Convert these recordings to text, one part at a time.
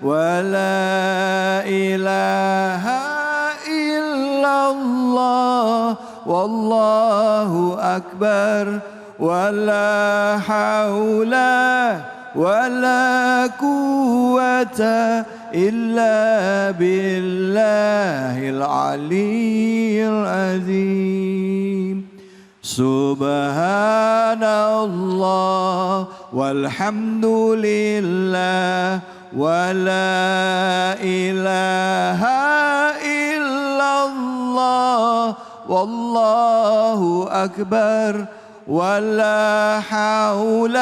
ولا إله إلا الله والله أكبر ولا حول ولا قوة إلا بالله العلي العظيم سبحان الله والحمد لله ولا إله إلا الله والله أكبر ولا حول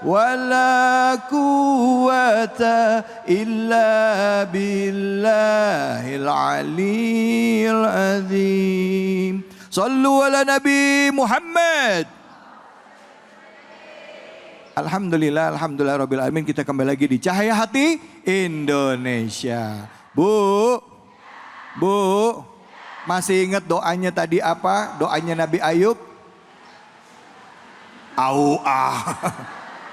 ولا قوة إلا بالله العلي العظيم صلوا على نبي محمد. Alhamdulillah, alhamdulillah rabbil alamin. Kita kembali lagi di Cahaya Hati Indonesia. Bu, masih ingat doanya tadi apa? Doanya Nabi Ayub?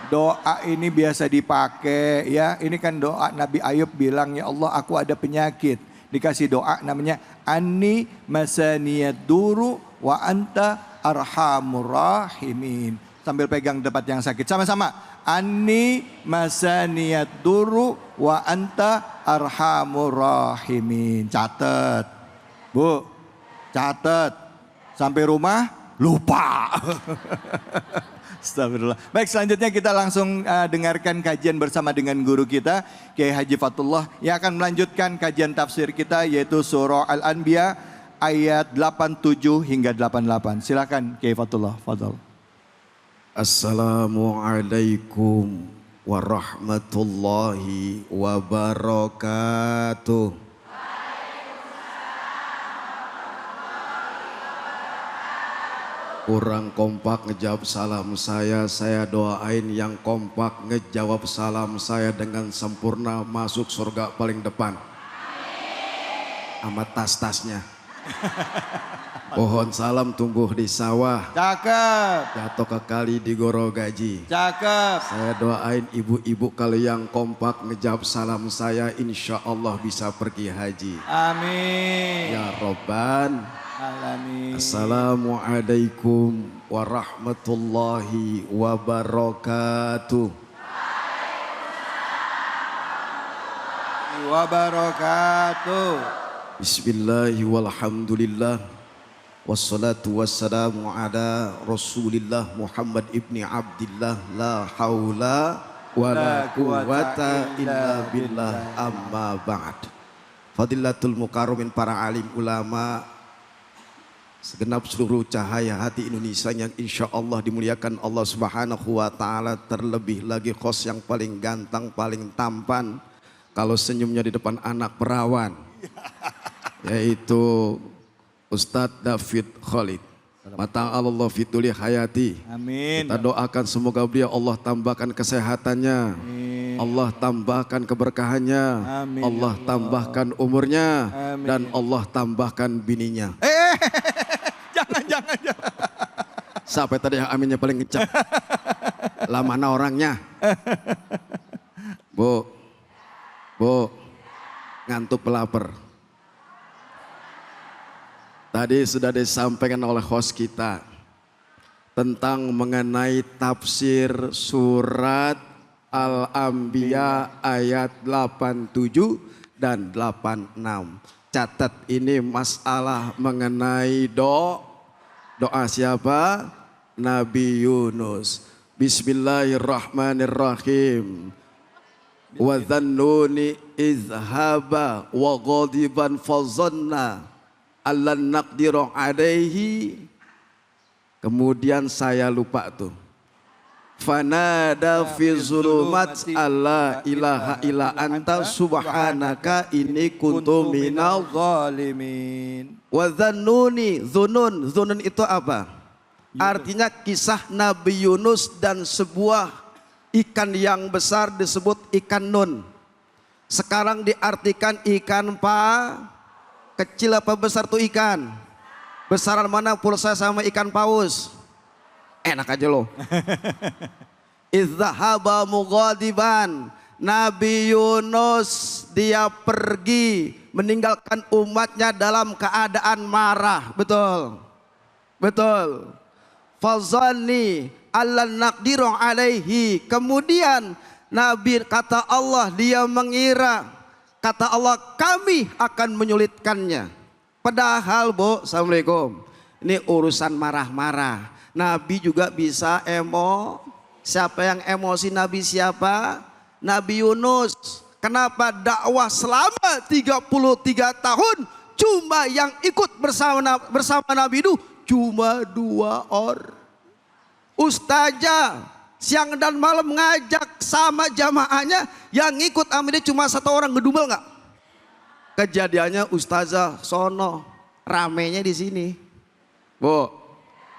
Doa ini biasa dipakai ya. Ini kan doa Nabi Ayub bilang, ya Allah aku ada penyakit. Dikasih doa namanya Anni masaniyad duru wa anta arhamur rahimin. Sambil pegang tempat yang sakit. Sama-sama. Anni masaniyad duru wa anta arhamur rahimin. Catat. Bu, catat. Sampai rumah lupa. Astagfirullah. Baik, selanjutnya kita langsung dengarkan kajian bersama dengan guru kita Kiai Haji Fatullah yang akan melanjutkan kajian tafsir kita yaitu surah Al-Anbiya ayat 87 hingga 88. Silakan Kiai Fatullah, fadhal. Assalamualaikum warahmatullahi wabarakatuh. Kurang kompak ngejawab salam saya doain yang kompak ngejawab salam saya dengan sempurna masuk surga paling depan. Sama tas-tasnya. Pohon salam tumbuh di sawah. Cakep. Jatuh ke kali di Gorogaji. Cakep. Saya doain ibu-ibu kalau yang kompak ngejawab salam saya insya Allah bisa pergi haji. Amin. Ya Robban. Alamin. Assalamualaikum warahmatullahi wabarakatuh. Wabarakatuh. Bismillahi walhamdulillah. Wassalatu wassalamu ala Rasulillah Muhammad ibni Abdillah. La hawla wa la quwata illa billah, amma ba'd. Fadilatul mukarramin, para alim ulama, segenap seluruh cahaya hati Indonesia yang insya Allah dimuliakan Allah subhanahu wa ta'ala. Terlebih lagi khos yang paling ganteng, paling tampan kalau senyumnya di depan anak perawan, yaitu Ustadz David Khalid. Mata Allah fituli hayati. Amin. Kita doakan semoga beliau Allah tambahkan kesehatannya. Amin. Allah tambahkan keberkahannya. Amin. Allah tambahkan umurnya. Amin. Dan Allah tambahkan bininya. Jangan. Sampai tadi yang aminnya paling kencang. Lah mana orangnya? Bu, ngantuk pelapar. Tadi sudah disampaikan oleh host kita tentang mengenai tafsir surat Al-Anbiya ayat 87 dan 86. Catat ini masalah mengenai doa siapa? Nabi Yunus. Bismillahirrahmanirrahim. Wa dhannuni izhaba wa ghadiban fazanna allan naqdiru alaihi. Kemudian saya lupa tuh. Fanada fi zulumat alla ilaha illa anta subhanaka inni kuntu minal zalimin. Wa dhannuni, dhunun itu apa? Artinya kisah Nabi Yunus dan sebuah ikan yang besar disebut ikan nun. Sekarang diartikan ikan kecil apa besar tuh ikan? Besaran mana pulsa sama ikan paus? Enak aja loh. Izzahaba mughadiban. Nabi Yunus dia pergi meninggalkan umatnya dalam keadaan marah. Betul. Betul. Fazanni allan naqdiru alaihi. Kemudian Nabi kata Allah, dia mengira, kata Allah, kami akan menyulitkannya. Padahal Bu, assalamualaikum, ini urusan marah-marah. Nabi juga bisa siapa yang emosi Nabi siapa? Nabi Yunus. Kenapa dakwah selama 33 tahun cuma yang ikut bersama Nabi itu cuma 2 orang. Ustazah siang dan malam ngajak sama jamaahnya, yang ikut amin cuma 1 orang, ngedumel nggak? Kejadiannya ustazah sono, ramenya di sini. Bu,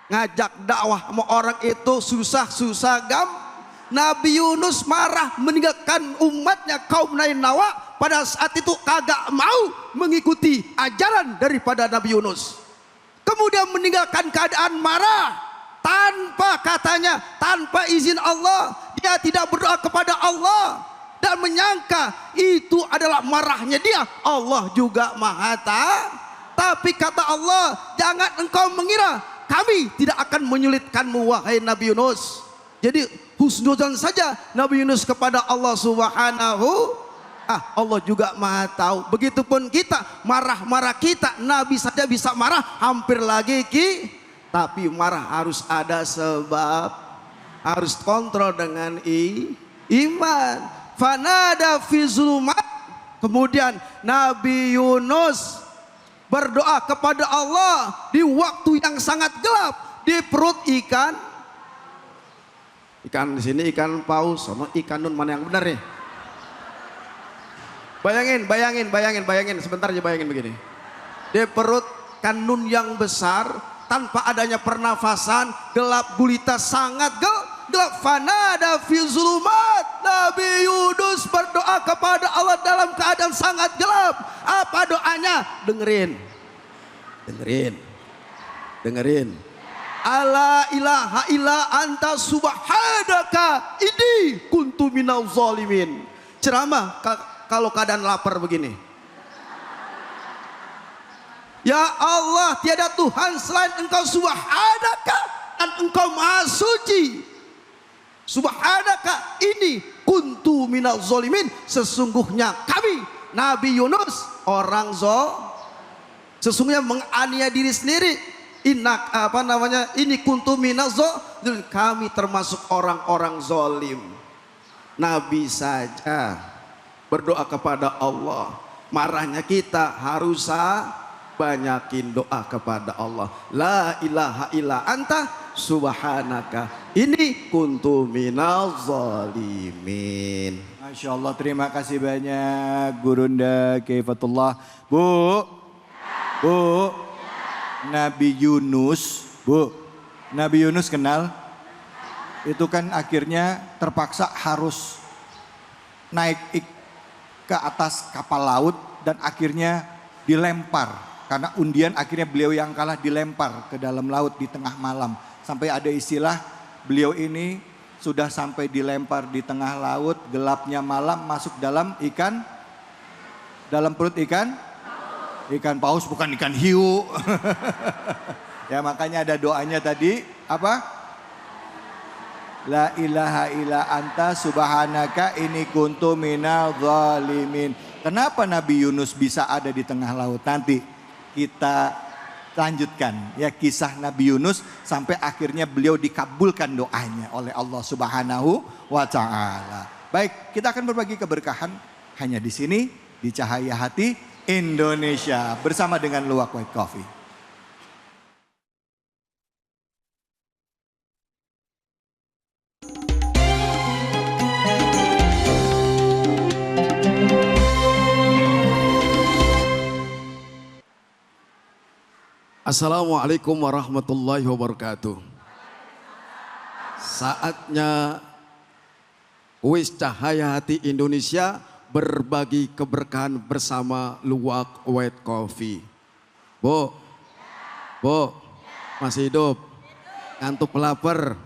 ngajak dakwah sama orang itu susah-susah Nabi Yunus marah meninggalkan umatnya kaum Nainawa, pada saat itu kagak mau mengikuti ajaran daripada Nabi Yunus. Kemudian meninggalkan keadaan marah, tanpa izin Allah, dia tidak berdoa kepada Allah dan menyangka itu adalah marahnya dia. Allah juga Maha Tahu. Tapi kata Allah, jangan engkau mengira kami tidak akan menyulitkanmu wahai Nabi Yunus. Jadi husnudzon saja Nabi Yunus kepada Allah Subhanahu. Allah juga Maha Tahu. Begitupun kita, marah-marah kita, Nabi saja bisa marah hampir lagi tapi marah harus ada sebab, harus kontrol dengan iman. Fanada fi zulumat. Kemudian Nabi Yunus berdoa kepada Allah di waktu yang sangat gelap, di perut ikan di sini ikan paus, sama ikan nun, mana yang benar nih? Bayangin, sebentar aja bayangin begini. Di perut ikan nun yang besar, tanpa adanya pernafasan, gelap gulita, sangat gelap. Fanada fi zulumat. Nabi Yunus berdoa kepada Allah dalam keadaan sangat gelap. Apa doanya? Dengerin. Ala ilaha illa anta subhanaka inni kuntu minal zalimin. Ceramah kalau keadaan lapar begini. Ya Allah, tiada Tuhan selain engkau subhanaka, dan engkau maha suci. Subhanaka ini kuntu minal zalimin. Sesungguhnya kami Nabi Yunus orang sesungguhnya menganiaya diri sendiri. Ini kuntu minaz zalimin, kami termasuk orang-orang zalim. Nabi saja berdoa kepada Allah, marahnya kita harus banyakin doa kepada Allah. La ilaha illa anta subhanaka inni kuntu minaz zalimin. Masya Allah, terima kasih banyak Gurunda Kaifatullah. Bu, Nabi Yunus, Nabi Yunus kenal? Itu kan akhirnya terpaksa harus naik ke atas kapal laut dan akhirnya dilempar. Karena undian akhirnya beliau yang kalah, dilempar ke dalam laut di tengah malam. Sampai ada istilah beliau ini sudah sampai dilempar di tengah laut, gelapnya malam, masuk dalam perut ikan paus, bukan ikan hiu. Ya makanya ada doanya tadi, apa? La ilaha illa anta subhanaka inni kuntu minal zalimin. Kenapa Nabi Yunus bisa ada di tengah laut? Nanti kita lanjutkan ya kisah Nabi Yunus sampai akhirnya beliau dikabulkan doanya oleh Allah Subhanahu wa taala. Baik, kita akan berbagi keberkahan hanya di sini di Cahaya Hati Indonesia bersama dengan Luwak White Coffee. Assalamualaikum warahmatullahi wabarakatuh. Saatnya Cahaya Hati Indonesia berbagi keberkahan bersama Luwak White Coffee. Bu, masih hidup? Ngantuk lapar?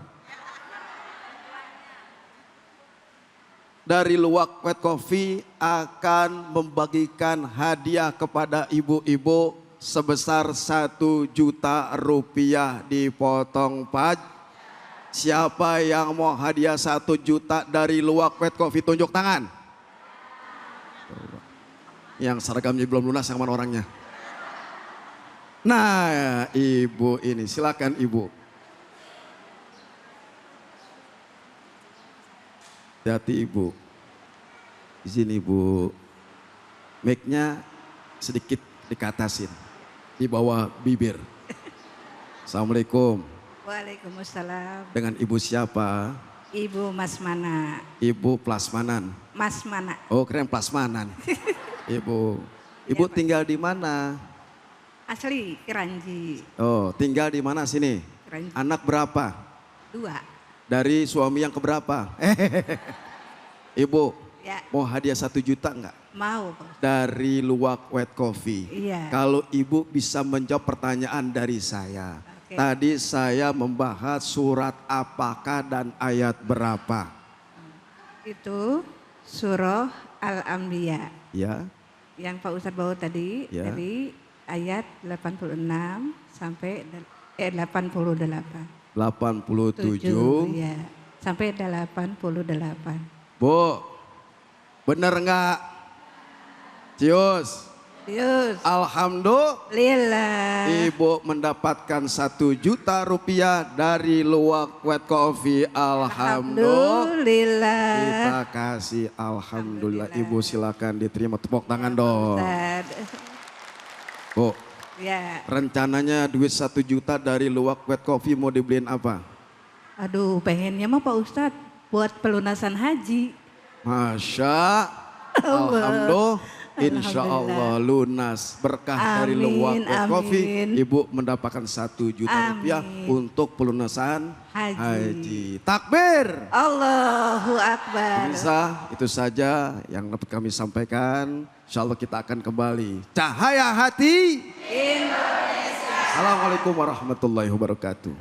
dari Luwak White Coffee akan membagikan hadiah kepada ibu-ibu sebesar 1 juta rupiah dipotong pajak. Siapa yang mau hadiah 1 juta dari Luwak White Coffee, tunjuk tangan. Yang seragamnya belum lunas, yang mana orangnya? Nah, ibu ini, silakan ibu. Hati ibu. Izin ibu. Mic-nya sedikit dikatasin. Di bawah bibir. Assalamualaikum. Waalaikumsalam. Dengan ibu siapa? Ibu Masmana. Ibu Plasmanan. Masmana. Oh, keren Plasmanan. Ibu. Ibu Iya, Pak. tinggal di mana? Asli Keranji. Oh, tinggal di mana sini? Keranji. Anak berapa? 2. Dari suami yang keberapa? Ibu, Ya, mau hadiah 1 juta enggak? mau. Bos. Dari Luwak White Coffee. Iya. Kalau ibu bisa menjawab pertanyaan dari saya. Oke. Tadi saya membahas surat apakah dan ayat berapa? Itu surah Al-Anbiya. Ya, Yang Pak Ustadz bawa tadi Ya. dari ayat 86 sampai 88. 87. Ya, sampai 88. Bu, bener enggak? Cius, Yus. alhamdulillah. Lillah. Ibu mendapatkan 1 juta rupiah dari Luwak White Coffee. Alhamdulillah. Kita Alhamdulillah. kasih alhamdulillah. Ibu silakan diterima, tepuk tangan dong. Ustadz. Bu, Ya, rencananya duit 1 juta dari Luwak White Coffee mau dibeliin apa? aduh pengennya mah Pak Ustadz buat pelunasan haji. Masya Alhamdulillah. Insya Allah lunas berkah dari Luwak Amin, White Coffee. amin. Ibu mendapatkan 1 juta rupiah Amin. untuk pelunasan Haji. haji. Takbir. Allahu Akbar. Pemirsa, itu saja yang dapat kami sampaikan. Insya Allah kita akan kembali. Cahaya hati. Assalamualaikum warahmatullahi wabarakatuh.